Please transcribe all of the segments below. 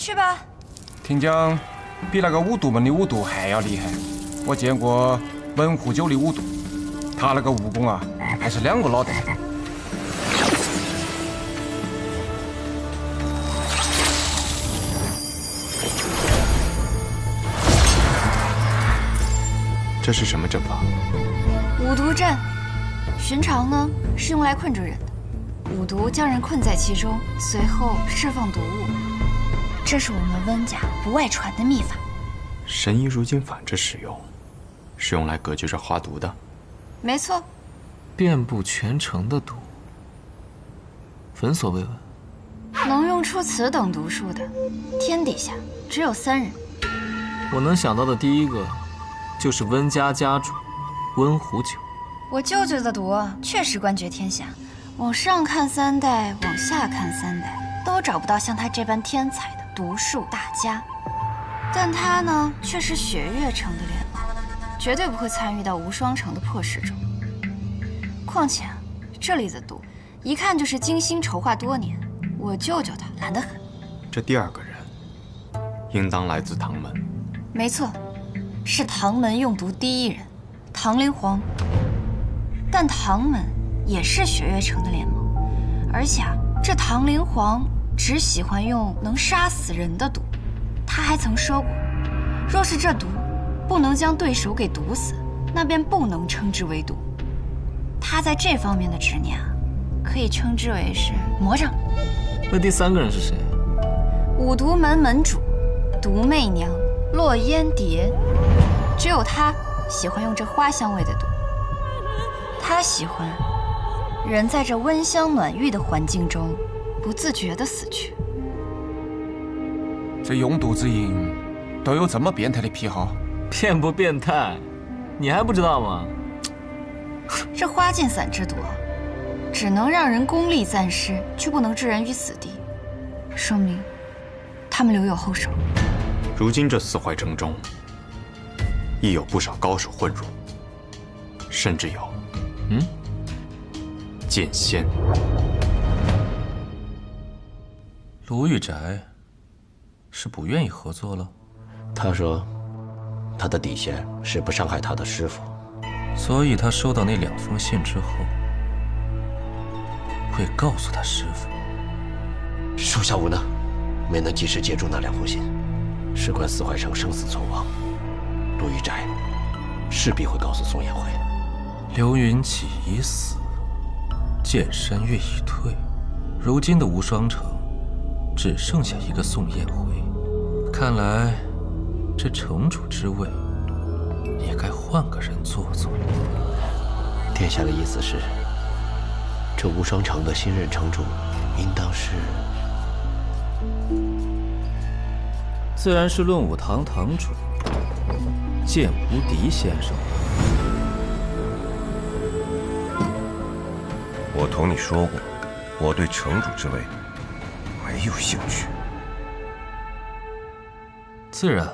去吧。听讲，比那个五毒门的五毒还要厉害。我见过文湖九的五毒，他那个武功啊，还是2个脑袋。这是什么阵法？五毒阵，寻常呢是用来困住人的，五毒将人困在其中，随后释放毒物。这是我们温家不外传的秘法。神医如今反着使用，是用来隔绝这花毒的。没错，遍布全城的毒，闻所未闻。能用出此等毒术的，天底下只有3人。我能想到的第一个，就是温家家主温壶酒。我舅舅的毒确实冠绝天下，往上看3代，往下看3代，都找不到像他这般天才的毒术大家。但他呢，却是雪月城的联盟，绝对不会参与到无双城的破事中。况且这里的毒，一看就是精心筹划多年。我舅舅他懒得很。这第2个人，应当来自唐门。没错，是唐门用毒第1人，唐灵皇。但唐门也是雪月城的联盟，而且这唐灵皇只喜欢用能杀死人的毒。他还曾说过，若是这毒不能将对手给毒死，那便不能称之为毒。他在这方面的执念可以称之为是魔障。那第3个人是谁？五毒门门主毒媚娘落烟蝶，只有他喜欢用这花香味的毒。他喜欢人在这温香暖玉的环境中不自觉地死去。这用毒之人都有这么变态的癖好？变不变态，你还不知道吗？这花剑散之毒，只能让人功力暂失，却不能置人于死地，说明他们留有后手。如今这四槐城中，亦有不少高手混入，甚至有，剑仙。卢玉宅是不愿意合作了？他说，他的底线是不伤害他的师父，所以他收到那2封信之后，会告诉他师父。属下无能，没能及时接住那2封信，事关四槐城生死存亡，陆玉宅势必会告诉宋彦辉。刘云起已死，剑山月已退，如今的无双城只剩下一个宋彦辉，看来这城主之位也该换个人做做。殿下的意思是，这无双城的新任城主应当是？自然是论武堂堂主剑无敌先生。我同你说过，我对城主之位没有兴趣。自然，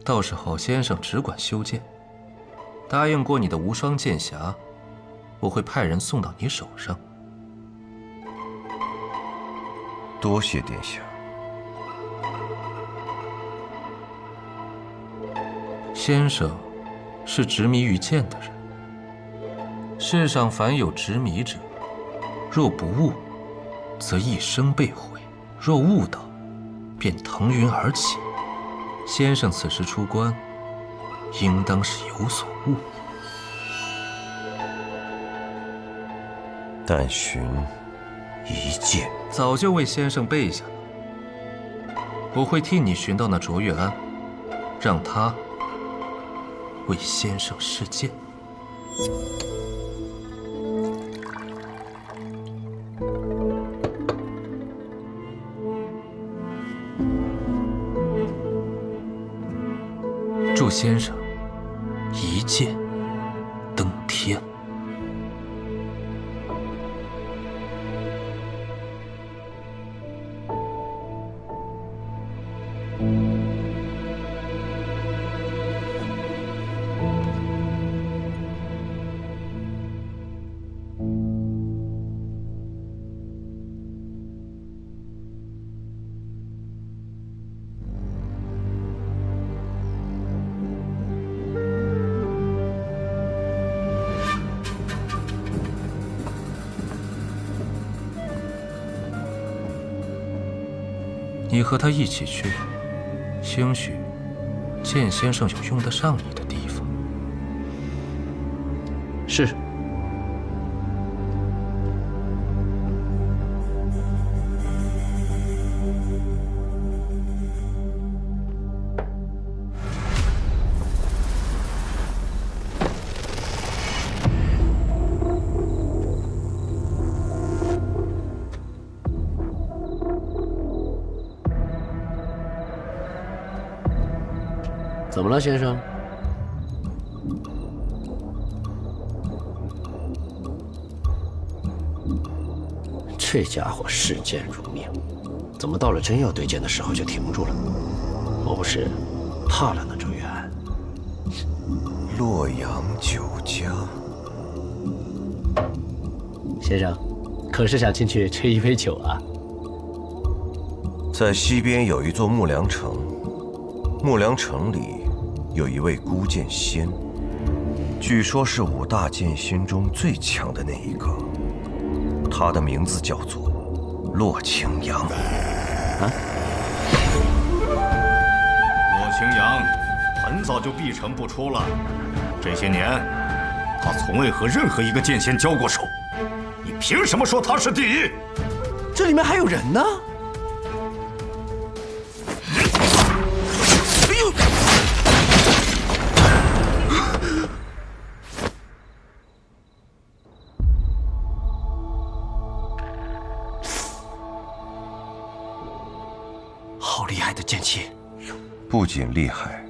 到时候先生只管修建。答应过你的无双剑匣，我会派人送到你手上。多谢殿下。先生是执迷于剑的人。世上凡有执迷者，若不悟，则一生被毁；若悟到，便腾云而起。先生此时出关，应当是有所悟。但寻一剑，早就为先生备下了。我会替你寻到那卓越安，让他为先生试剑。祝先生一剑登天。你和他一起去，兴许剑先生有用得上你的地方。是。怎么了，先生？这家伙视剑如命，怎么到了真要对剑的时候就停住了？莫不是怕了那周月安？洛阳酒家，先生，可是想进去吹一杯酒啊？在西边有一座木梁城，木梁城里有一位孤剑仙，据说是5大剑仙中最强的那一个。他的名字叫做洛清扬。洛清扬很早就闭城不出了，这些年他从未和任何一个剑仙交过手。你凭什么说他是第一？这里面还有人呢！好厉害的剑气！不仅厉害，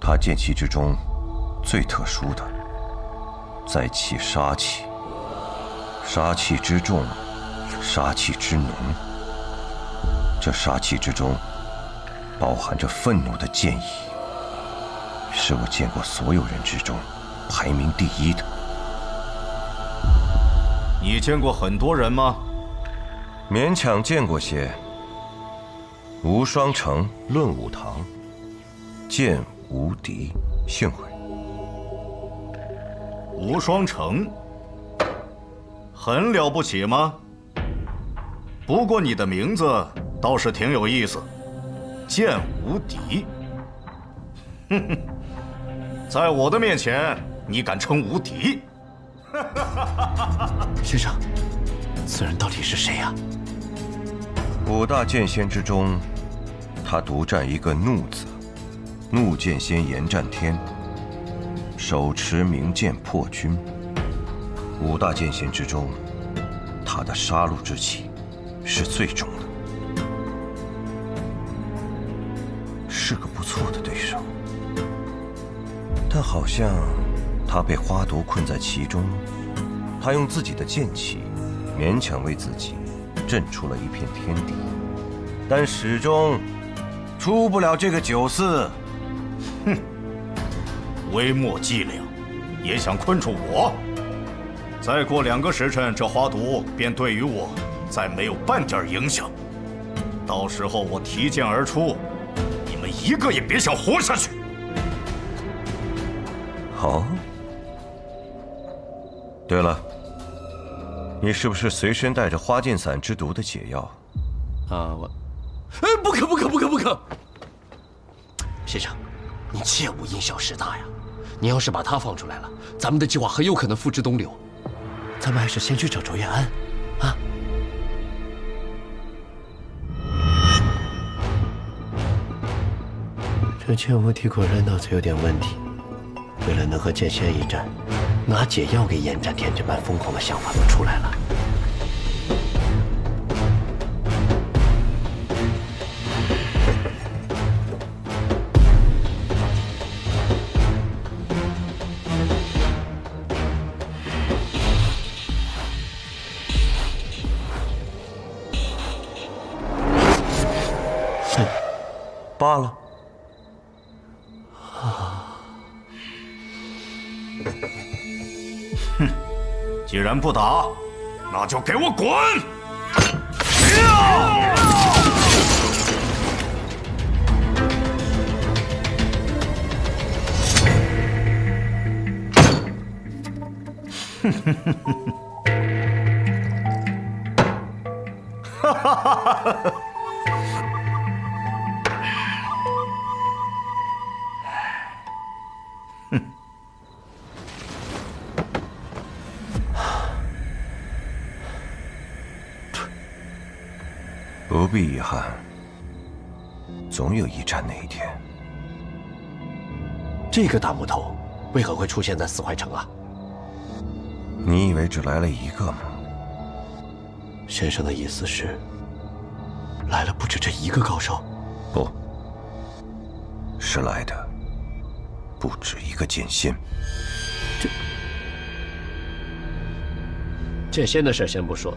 他剑气之中最特殊的，在其杀气。杀气之重，杀气之浓。这杀气之中，包含着愤怒的剑意，是我见过所有人之中排名第一的。你见过很多人吗？勉强见过些。无双城论武堂，剑无敌，幸会。无双城，很了不起吗？不过你的名字倒是挺有意思，剑无敌。哼哼，在我的面前，你敢称无敌？先生，此人到底是谁呀5大剑仙之中，他独占一个怒字，怒剑仙严战天，手持明剑破军。5大剑仙之中，他的杀戮之气是最重的，是个不错的对手。但好像他被花毒困在其中，他用自己的剑气勉强为自己震出了一片天地，但始终出不了这个9寺。哼，微末伎俩，也想困住我？再过2个时辰，这花毒便对于我再没有半点影响。到时候我提剑而出，你们一个也别想活下去。好。对了，你是不是随身带着花剑散之毒的解药？啊，我，不可！先生，你切勿因小失大呀！你要是把他放出来了，咱们的计划很有可能付之东流。咱们还是先去找卓月安，啊！这剑无敌果然脑子有点问题。为了能和剑仙一战，拿解药给延展天这般疯狂的想法都出来了。罢了。哼，既然不打，那就给我滚！哈哈哈哈！不必遗憾，总有一战那一天。这个大木头为何会出现在四怀城啊？你以为只来了一个吗？先生的意思是，来了不止这一个高手？不，是来的不止一个剑仙。剑仙的事先不说，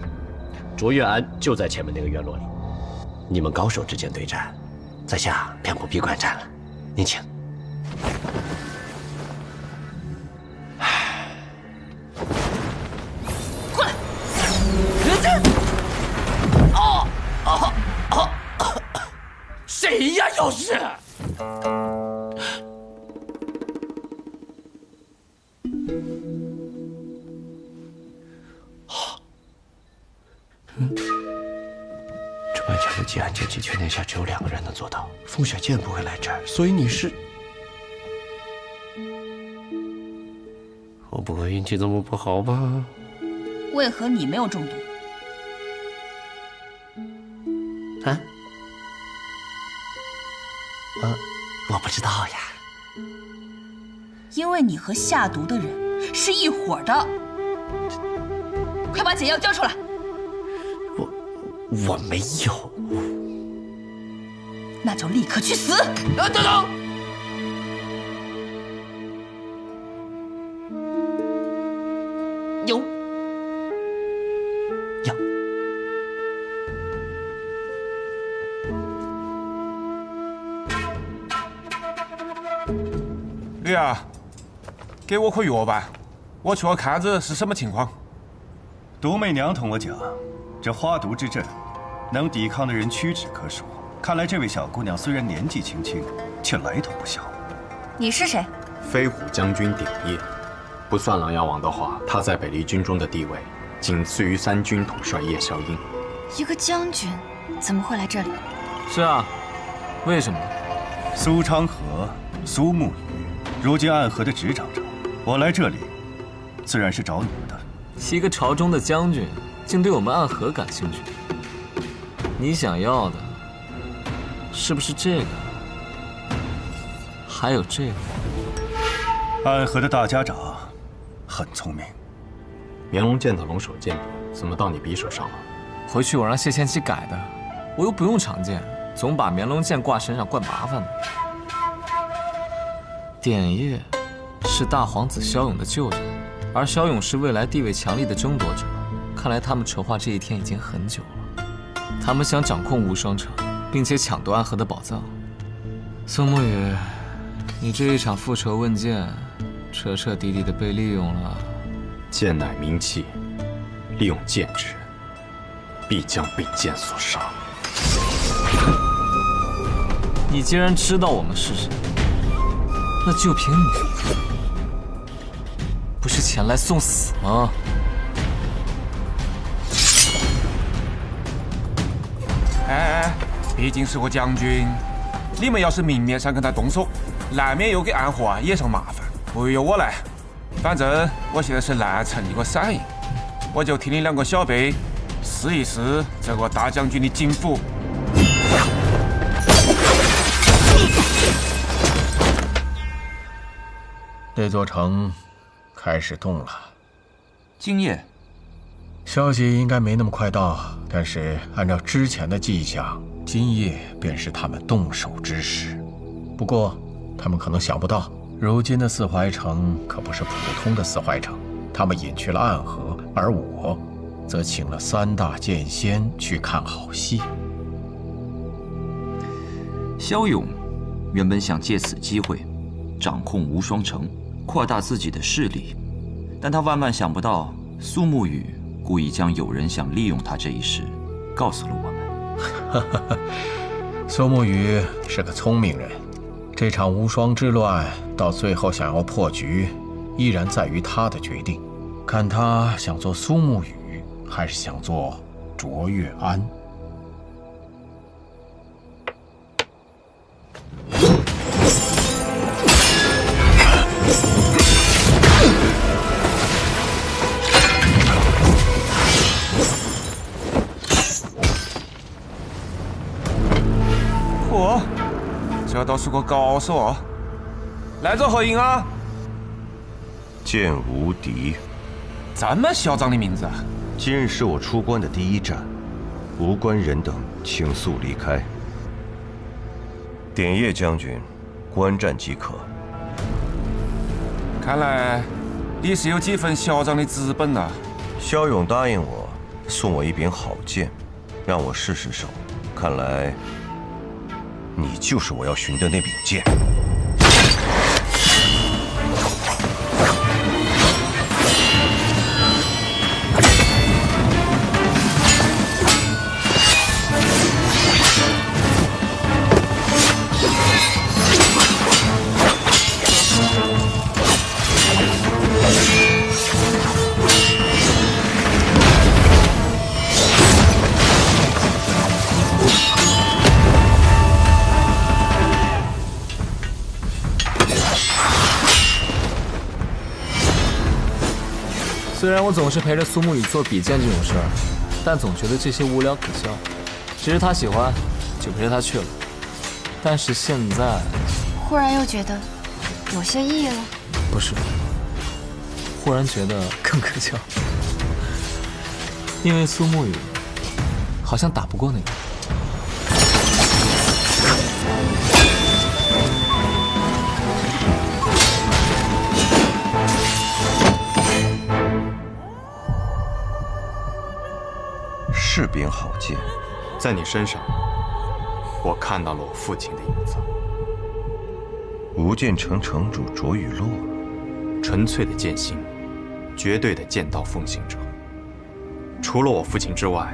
卓月安就在前面那个院落里。你们高手之间对战，在下便不必观战了。您请。过来！谁呀？又是？这般强的结案剑气，全天下只有2个人能做到。风雪剑不会来这儿，所以你是……我不会运气这么不好吧？为何你没有中毒？啊？我不知道呀。因为你和下毒的人是一伙的。快把解药交出来！我没有。那就立刻去死！等等！有。女儿，给我颗药吧，我去看子是什么情况。毒媚娘同我讲，这花毒之阵，能抵抗的人屈指可数。看来这位小姑娘虽然年纪轻轻，却来头不小。你是谁？飞虎将军鼎业，不算琅琊王的话，他在北离军中的地位仅次于3军统帅叶萧英。一个将军怎么会来这里？是啊，为什么？苏昌河、苏沐雨，如今暗河的执掌者，我来这里，自然是找你们的。一个朝中的将军，竟对我们暗河感兴趣？你想要的，是不是这个？还有这个？暗河的大家长很聪明。绵龙剑的龙首剑柄怎么到你匕首上了？回去我让谢千七改的，我又不用长剑，总把绵龙剑挂身上怪麻烦的。典业是大皇子骁勇的舅舅，而骁勇是未来地位强力的争夺者。看来他们筹划这一天已经很久了。他们想掌控无双城，并且抢夺暗河的宝藏。宋沐雨，你这一场复仇问剑，彻彻底底的被利用了。剑乃兵器，利用剑之人，必将被剑所杀。你既然知道我们是谁，那就凭你，不是前来送死吗？哎，毕竟是个将军，你们要是明面上跟他动手，难免又给暗河惹上麻烦。不由我来，反正我现在是南城一个散役，我就替你两个小辈试一试这个大将军的警斧。那座城开始动了。今夜，消息应该没那么快到，但是按照之前的迹象，今夜便是他们动手之时。不过，他们可能想不到，如今的四怀城可不是普通的四怀城，他们隐去了暗河，而我则请了3大剑仙去看好戏。骁勇原本想借此机会掌控无双城，扩大自己的势力，但他万万想不到，苏沐雨故意将有人想利用他这一事告诉了我们。苏沐雨是个聪明人，这场无双之乱到最后想要破局，依然在于他的决定。看他想做苏沐雨，还是想做卓越安。嚯，这倒是个高手啊！来者何人啊？剑无敌。这么嚣张的名字啊！今日是我出关的第一战，无关人等请速离开。点叶将军，观战即可。看来你是有几分嚣张的资本啊！骁勇答应我送我一柄好剑，让我试试手。看来你就是我要寻的那柄剑。虽然我总是陪着苏沐雨做比剑这种事儿，但总觉得这些无聊可笑。只是他喜欢，就陪着他去了。但是现在，忽然又觉得有些意义了。不是，忽然觉得更可笑，因为苏沐雨好像打不过那个人。是柄好剑，在你身上，我看到了我父亲的影子。无剑城城主卓雨洛，纯粹的剑心，绝对的剑道奉行者。除了我父亲之外，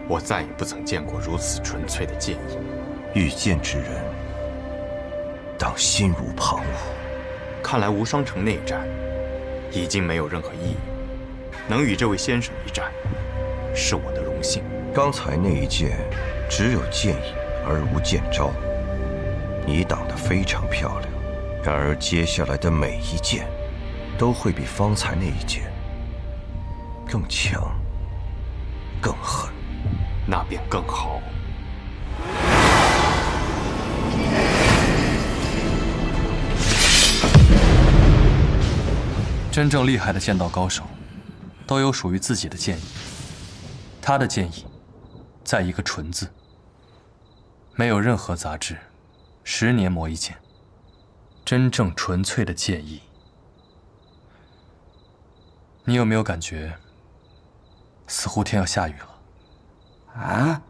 我再也不曾见过如此纯粹的剑意。遇剑之人，当心如旁骛。看来无双城那一战已经没有任何意义，能与这位先生一战，是我的荣幸。刚才那一剑只有剑影而无剑招，你挡得非常漂亮。然而接下来的每一剑都会比方才那一剑更强、更狠。那便更好。真正厉害的剑道高手，都有属于自己的剑意。他的剑意，在一个“纯”字，没有任何杂质，10年磨一剑。真正纯粹的剑意，你有没有感觉，似乎天要下雨了？啊？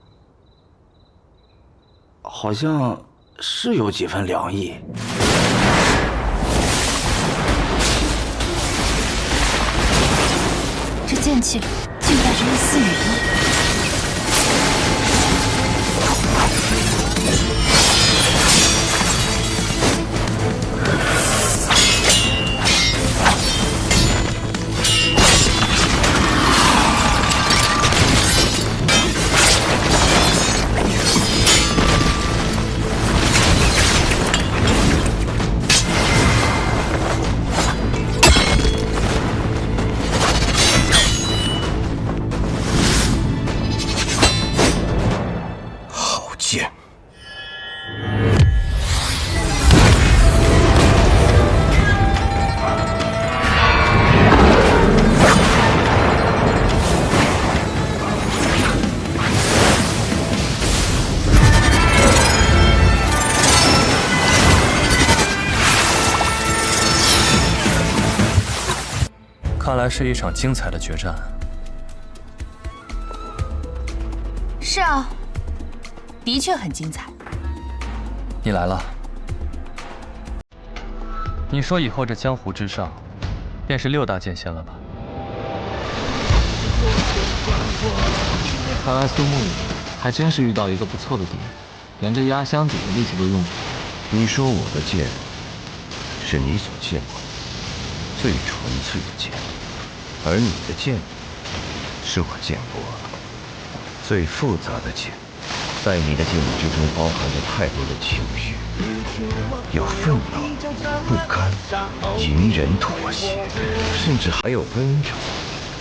好像是有几分凉意。这剑气里竟带着一丝雨意。 看来是一场精彩的决战。是啊，的确很精彩。你来了。你说以后这江湖之上，便是6大剑仙了吧？看来苏沐雨还真是遇到一个不错的敌人，连这压箱底的力气都用上。你说我的剑，是你所见过的最纯粹的剑，而你的剑，是我见过最复杂的剑。在你的剑意之中，包含着太多的情绪，有愤怒、不甘、隐忍、妥协，甚至还有温柔，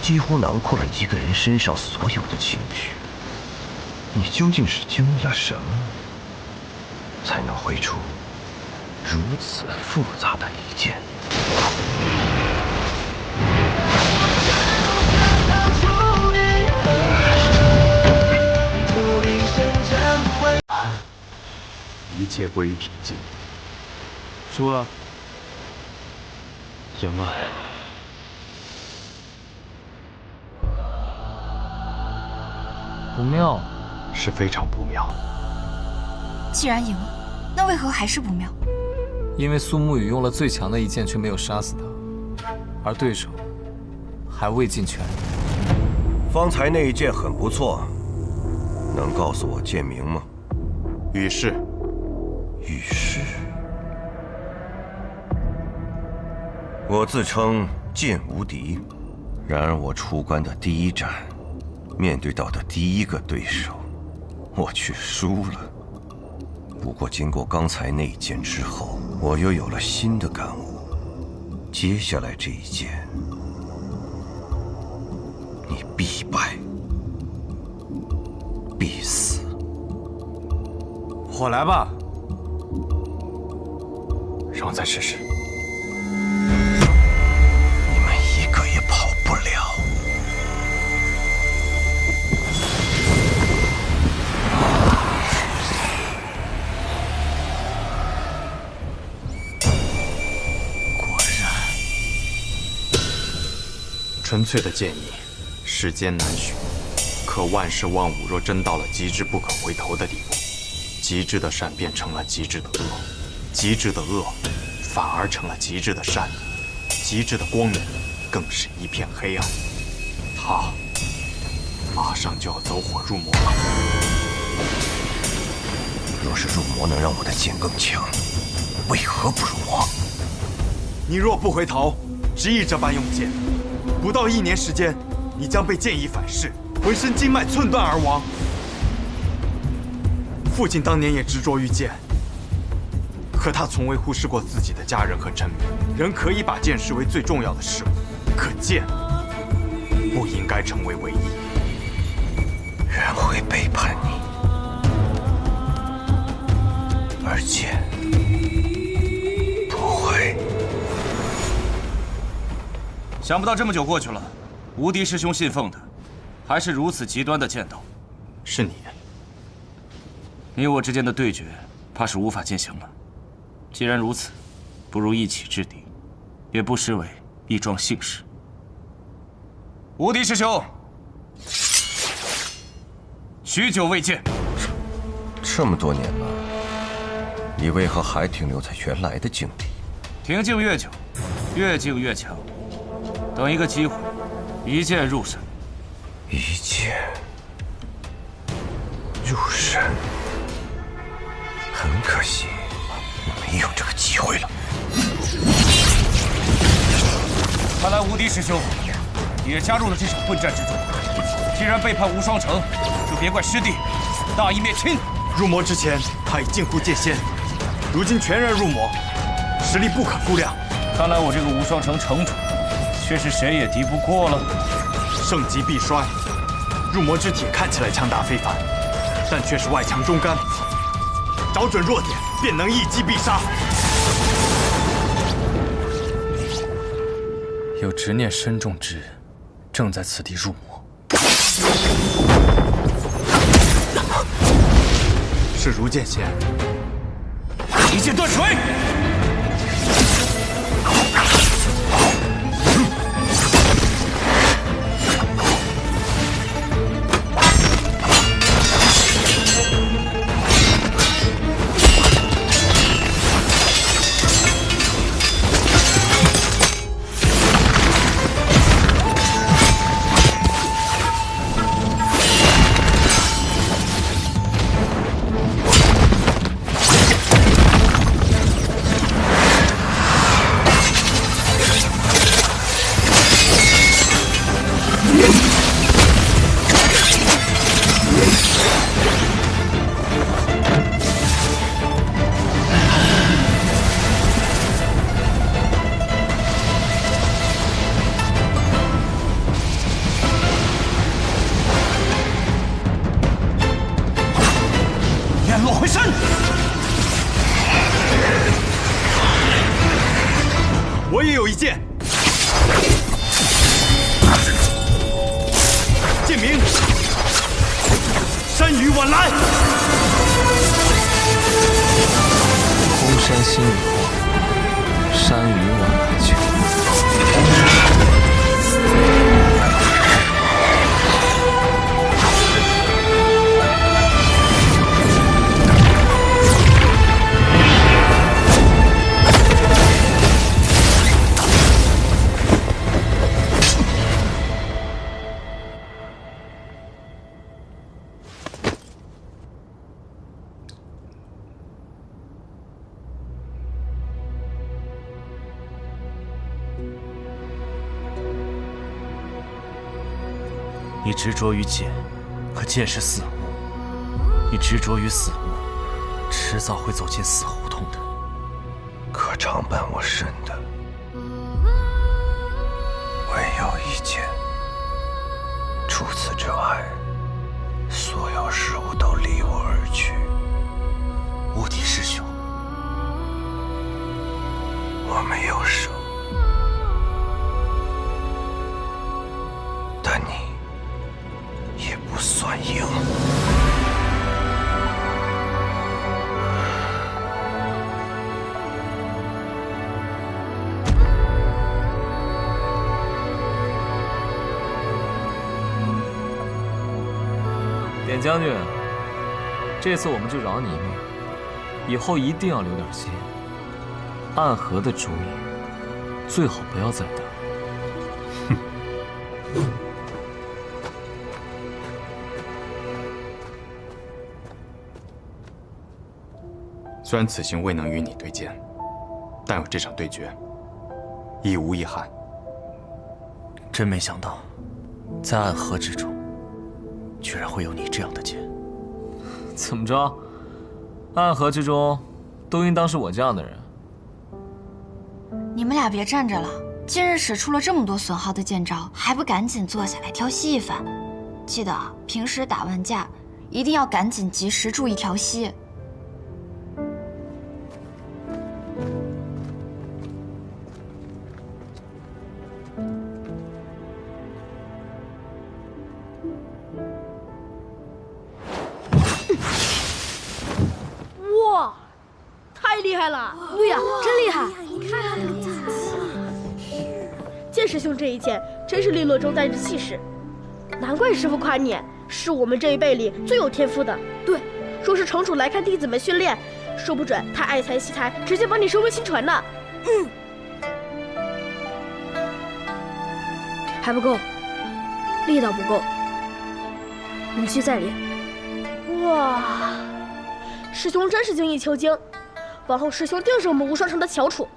几乎囊括了一个人身上所有的情绪。你究竟是经历了什么，才能挥出如此复杂的一剑？一切归于平静。输了，赢了。不妙，是非常不妙。既然赢了，那为何还是不妙？因为苏沐雨用了最强的一剑，却没有杀死他，而对手还未尽全力。方才那一剑很不错，能告诉我剑名吗？羽氏。羽氏。我自称剑无敌，然而我出关的第一战，面对到的第一个对手，我却输了。不过经过刚才那一剑之后，我又有了新的感悟。接下来这一剑，你必败，必死。我来吧，让我再试试。你们一个也跑不了。纯粹的剑意，世间难寻。可万事万物若真到了极致不可回头的地步，极致的善变成了极致的恶，极致的恶反而成了极致的善，极致的光明更是一片黑暗。他马上就要走火入魔了。若是入魔能让我的剑更强，为何不入魔？你若不回头，执意这般用剑，不到1年时间，你将被剑意反噬，浑身经脉寸断而亡。父亲当年也执着于剑，可他从未忽视过自己的家人和臣民，仍可以把剑视为最重要的事物。可剑不应该成为唯一。人会背叛你，而剑不会。想不到这么久过去了，无敌师兄信奉的还是如此极端的剑道。是你。你我之间的对决，怕是无法进行了。既然如此，不如一起制敌，也不失为一桩幸事。无敌师兄，许久未见。这么多年了，你为何还停留在原来的境地？停静越久，越静越强。等一个机会，一剑入神。一剑入神。很可惜，没有这个机会了。看来无敌师兄也加入了这场混战之中。既然背叛无双城，就别怪师弟大义灭亲。入魔之前，他已近乎剑仙，如今全然入魔，实力不可估量。看来我这个无双城城主，却是谁也敌不过了。盛极必衰，入魔之体看起来强大非凡，但却是外强中干。找准弱点，便能一击必杀。有执念深重之人，正在此地入魔。是如剑仙，一剑断水。我也有一剑，剑名山雨晚来。空山新雨后，山雨晚来去。你执着于剑，可剑是死物。你执着于死物，迟早会走进死胡同的。可常伴我身的，唯有一剑。除此之外，所有事物都离我而去。无敌师兄，我没有胜，但你也不算赢。典将军，这次我们就饶你一命，以后一定要留点心。暗河的主意，最好不要再打。哼。虽然此行未能与你对剑，但有这场对决，亦无遗憾。真没想到，在暗河之中，居然会有你这样的剑。怎么着？暗河之中，都应当是我这样的人。你们俩别站着了，今日使出了这么多损耗的剑招，还不赶紧坐下来调息一番？记得啊，平时打完架，一定要赶紧及时注意调息。哇，太厉害了！对呀，真厉害！你看，剑剑师兄这一剑真是利落中带着气势，难怪师傅夸你是我们这一辈里最有天赋的。对，说是城主来看弟子们训练，说不准他爱才惜才，直接把你收为亲传呢。还不够，力道不够，武器在练。哇，师兄真是精益求精，往后师兄定是我们无双城的翘楚，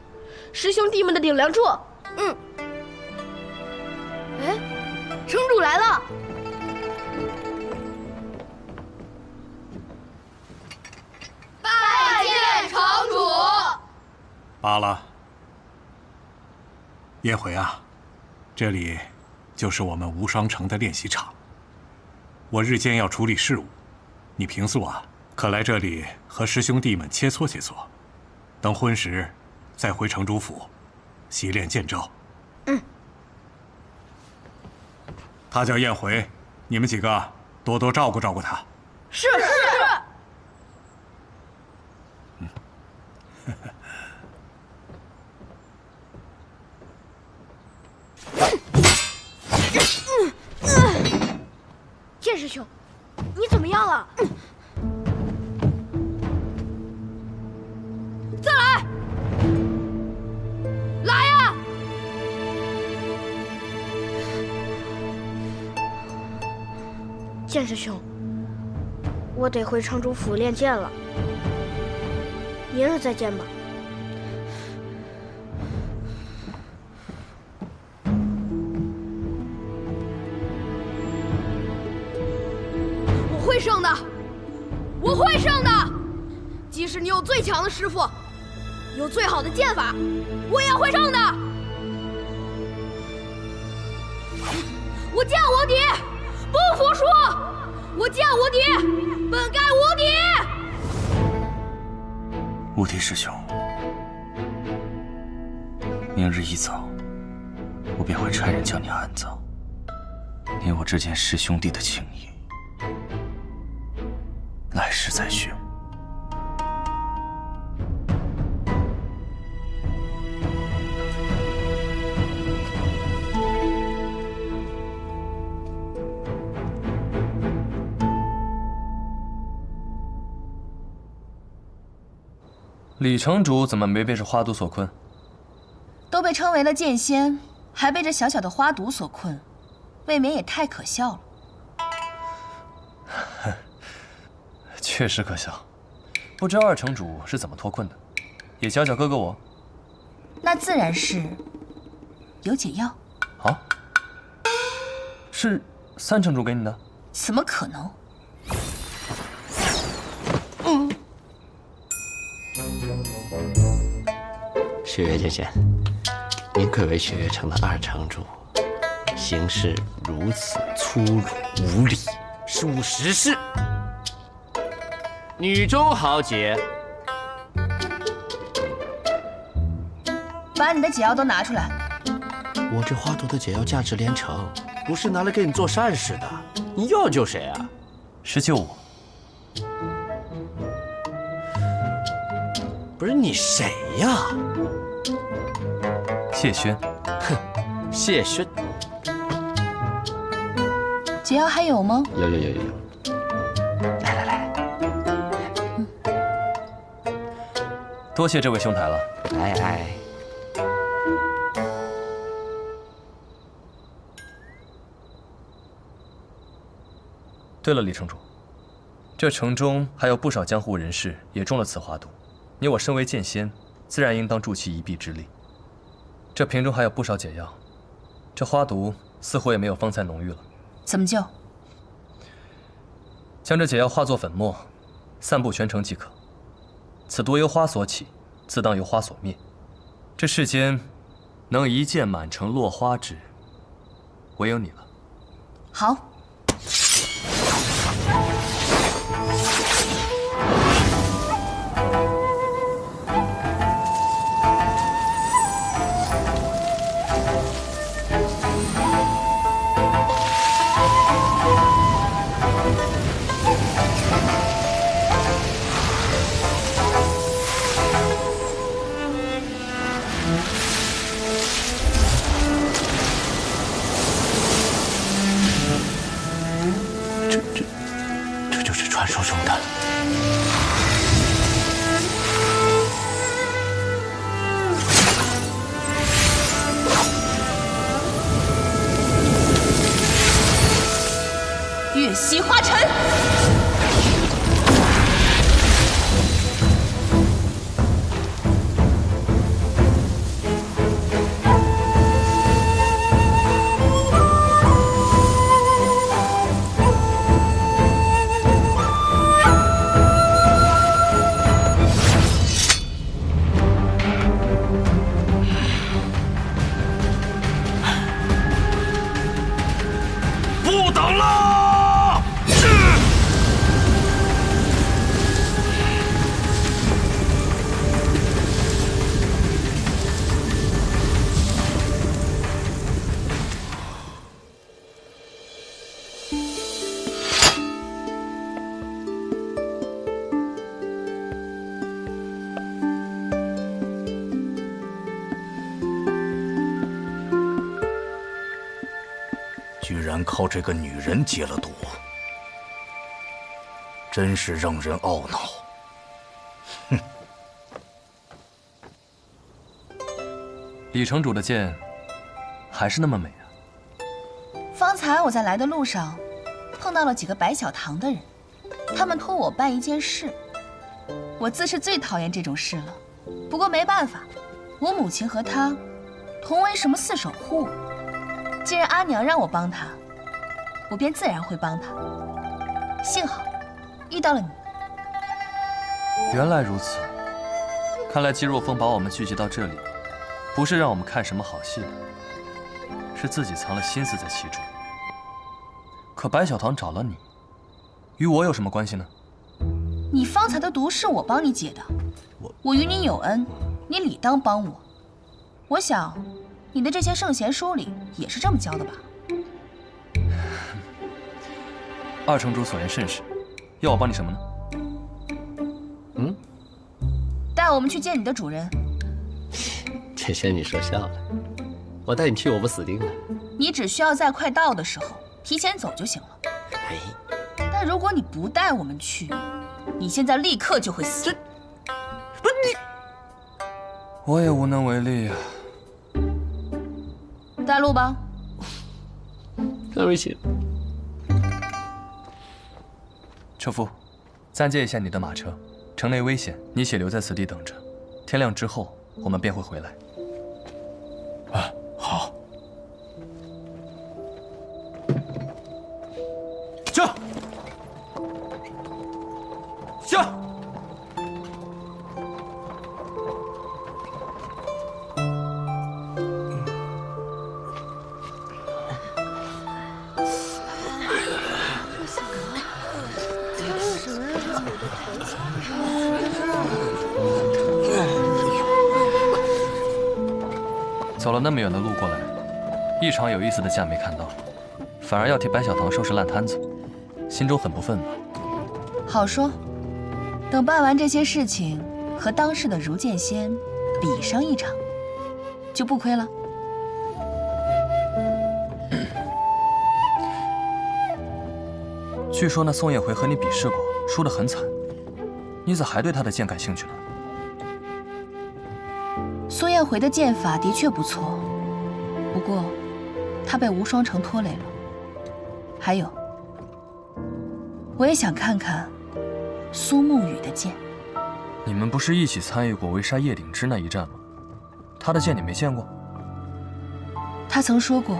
师兄弟们的顶梁柱。哎，城主来了。拜见城主。罢了，叶回啊，这里就是我们无双城的练习场。我日间要处理事务，你平素啊可来这里和师兄弟们切磋切磋，等婚时再回城主府习练剑招。他叫燕回，你们几个多多照顾照顾他。是。剑师兄，你怎么样了？再来！来呀！剑师兄，我得回城主府练剑了，明日再见吧。我会胜的，我会胜的。即使你有最强的师傅，有最好的剑法，我也会胜的。我剑无敌，不服输！我剑无敌，本该无敌。无敌师兄，明日一早，我便会差人将你安葬。你我之间师兄弟的情谊，来世再续。李城主怎么没被这花毒所困？都被称为了剑仙，还被这小小的花毒所困，未免也太可笑了。确实可笑，不知二城主是怎么脱困的，也教教哥哥我。那自然是有解药。啊？是三城主给你的？怎么可能？雪月剑仙，您贵为雪月城的二城主，行事如此粗鲁无礼，是无实事。女中豪杰，把你的解药都拿出来。我这花毒的解药价值连城，不是拿来给你做善事的。你要救谁啊？是救我。不是你谁呀？谢轩。哼，谢轩。解药还有吗？有。来。多谢这位兄台了。哎。对了，李城主，这城中还有不少江湖人士也中了此花毒，你我身为剑仙，自然应当助其一臂之力。这瓶中还有不少解药，这花毒似乎也没有方才浓郁了。怎么救？将这解药化作粉末，散布全城即可。此毒由花所起，自当由花所灭。这世间能一剑满城落花之，唯有你了。好。居然靠这个女人解了毒，真是让人懊恼。哼！李城主的剑还是那么美啊。方才我在来的路上碰到了几个白小堂的人，他们托我办一件事。我自是最讨厌这种事了，不过没办法，我母亲和他同为什么四守护，既然阿娘让我帮他，我便自然会帮他。幸好遇到了你。原来如此，看来姬若风把我们聚集到这里，不是让我们看什么好戏的，是自己藏了心思在其中。可白小堂找了你，与我有什么关系呢？你方才的毒是我帮你解的，我与你有恩，你理当帮我。我想，你的这些圣贤书里也是这么教的吧？二城主所言甚是，要我帮你什么呢？带我们去见你的主人。这仙女说笑了，我带你去我不死定了。你只需要在快到的时候提前走就行了。哎，但如果你不带我们去，你现在立刻就会死。不是你，我也无能为力啊。带路吧。跟我一起。车夫，暂借一下你的马车，城内危险，你且留在此地等着。天亮之后，我们便会回来。啊，好。下！下！走了那么远的路过来，一场有意思的架没看到，反而要替白小堂收拾烂摊子，心中很不忿吧？好说，等办完这些事情，和当世的如剑仙比上一场，就不亏了。据说那宋叶回和你比试过，输得很惨，你咋还对他的剑感兴趣呢？苏燕回的剑法的确不错，不过他被无双城拖累了。还有，我也想看看苏沐雨的剑。你们不是一起参与过围杀叶鼎之那一战吗？他的剑你没见过？他曾说过，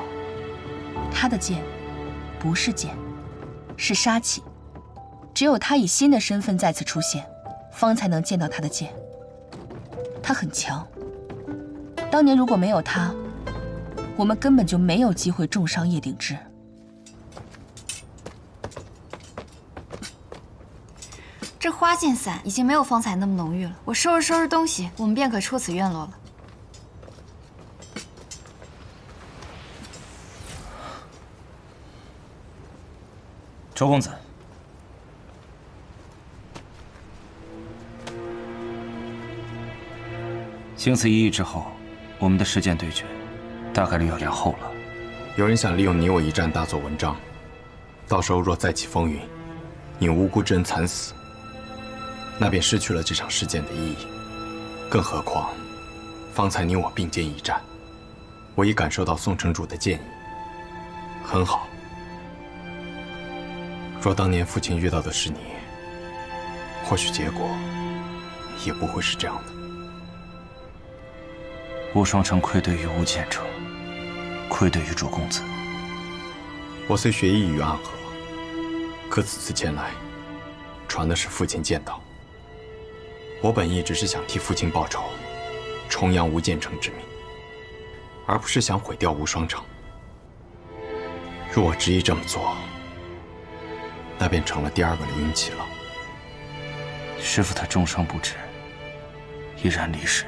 他的剑不是剑，是杀气。只有他以新的身份再次出现，方才能见到他的剑。他很强。当年如果没有他，我们根本就没有机会重伤叶鼎之。这花剑伞已经没有方才那么浓郁了，我收拾东西，我们便可出此院落了。周公子，经此一役之后，我们的实剑对决，大概率要延后了。有人想利用你我一战大做文章，到时候若再起风云，你无辜之人惨死，那便失去了这场事件的意义。更何况，方才你我并肩一战，我已感受到宋城主的剑意，很好。若当年父亲遇到的是你，或许结果也不会是这样的。无双城愧对于无剑者，愧对于主公子。我虽学艺于暗河，可此次前来，传的是父亲剑道。我本意只是想替父亲报仇，重扬无剑城之名，而不是想毁掉无双城。若我执意这么做，那便成了第二个刘云奇了。师父他重伤不治，毅然离世。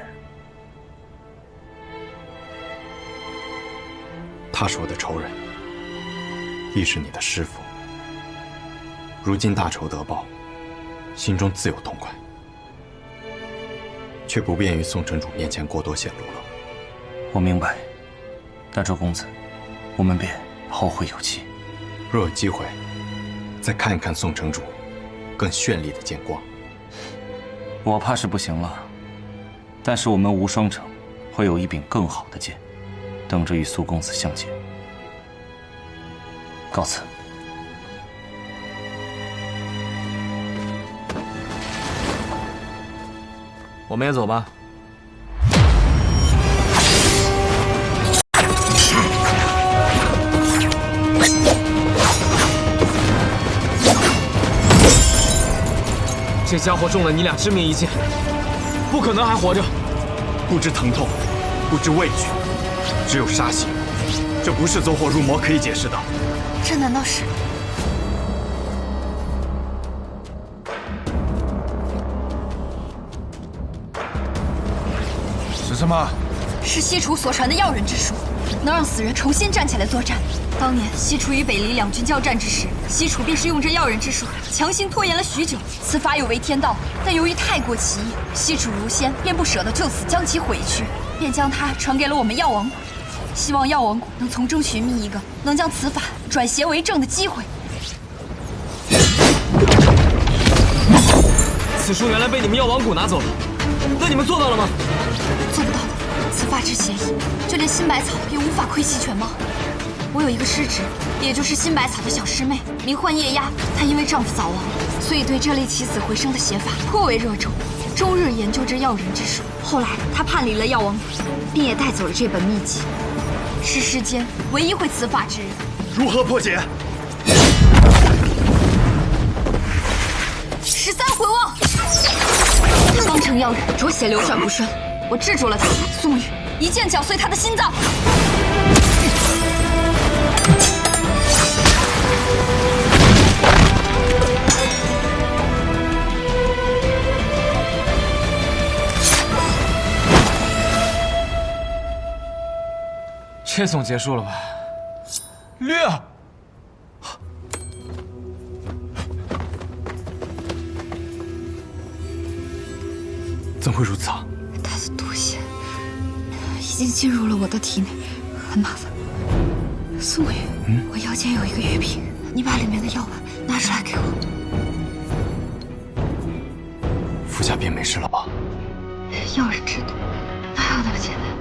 他是我的仇人，亦是你的师父。如今大仇得报，心中自有痛快，却不便于宋城主面前过多显露了。我明白，但周公子，我们便后会有期。若有机会，再看一看宋城主更绚丽的剑光。我怕是不行了，但是我们无双城会有一柄更好的剑，等着与苏公子相见。告辞。我们也走吧。这家伙中了你俩致命一剑，不可能还活着。不知疼痛，不知畏惧，只有杀心。这不是走火入魔可以解释的。这难道是？是什么？是西楚所传的药人之术，能让死人重新站起来作战。当年西楚与北离两军交战之时，西楚便是用这药人之术强行拖延了许久。此法有违天道，但由于太过奇异，西楚如仙便不舍得就此将其毁去，便将它传给了我们药王谷，希望药王谷能从中寻觅一个能将此法转邪为正的机会。此术原来被你们药王谷拿走了，那你们做到了吗？做不到的，此法之邪异，就连新百草也无法窥其全貌。我有一个师侄，也就是新百草的小师妹，名唤叶鸦。她因为丈夫早亡，所以对这类起死回生的邪法颇为热衷，终日研究这药人之术。后来她叛离了药王谷，并也带走了这本秘籍，是世间唯一会此法之人。如何破解？13回望，方成药人浊血流转不顺，我制住了他。宋宇一剑绞碎他的心脏。这总结束了吧？略。怎会如此啊？他的毒血已经进入了我的体内，很麻烦。宋宇，我腰间有一个玉瓶，你把里面的药丸拿出来给我。服下便没事了吧？药人之毒哪有那么简单？